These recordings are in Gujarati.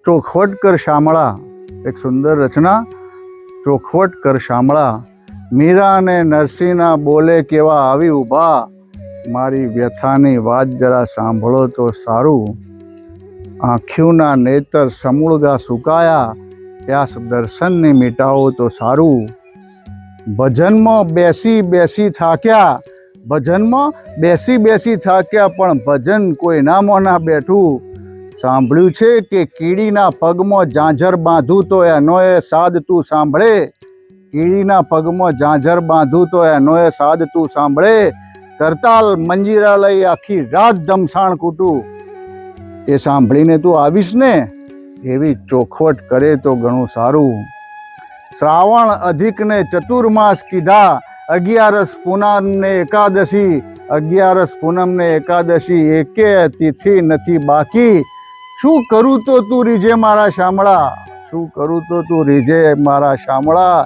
ચોખવટ કર શામળા, એક સુંદર રચના. ચોખવટ કર શામળા, મીરા અને નરસિંહના બોલે કેવા આવી ઊભા, મારી વ્યથાની વાત જરા સાંભળો તો સારું. આંખ્યુંના નેતર સમૂળગા સુકાયા, પ્યાસ દર્શનને મિટાવો તો સારું. ભજનમાં બેસી બેસી થાક્યા, ભજનમાં બેસી બેસી થાક્યા, પણ ભજન કોઈ નામો ના બેઠું. સાંભળ્યું છે કે કીડીના પગમાં ઝાંઝર બાંધું તો એનો એ સાદ તું સાંભળે. કીડીના પગમાં ઝાંઝર બાંધું તો એનો એ સાદ તું સાંભળે. કરતાલ મંજીરા લઈ આખી રાત ધમસાણ કૂટું, એ સાંભળીને તું આવીશ ને, એવી ચોખવટ કરે તો ઘણું સારું. શ્રાવણ અધિકને ચતુર્માસ કીધા, 11 પૂનમને એકાદશી, 11 પૂનમને એકાદશી, એકે તિથિ નથી બાકી. શું કરું તો તું રીજે મારા શામળા, શું કરું તો તું રીજે મારા શામળા,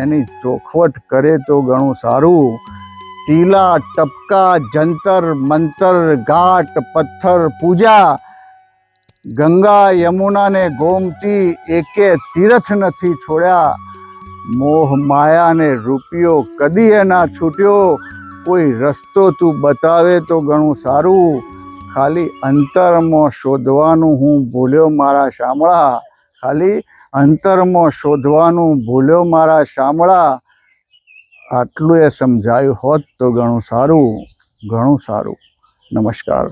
એની ચોખવટ કરે તો ઘણું સારું. ટીલા ટપકા જંતર મંતર ઘાટ પથ્થર પૂજા, ગંગા યમુના ને ગોમતી, એકે તીર્થ નથી છોડ્યા. મોહ માયા ને રૂપિયો કદી એ ના છૂટ્યો, કોઈ રસ્તો તું બતાવે તો ઘણું સારું. ખાલી અંતરમાં શોધવાનું હું ભૂલ્યો મારા શામળા, ખાલી અંતરમાં શોધવાનું ભૂલ્યો મારા શામળા. આટલું એ સમજાયું હોત તો ઘણું સારું, ઘણું સારું. નમસ્કાર.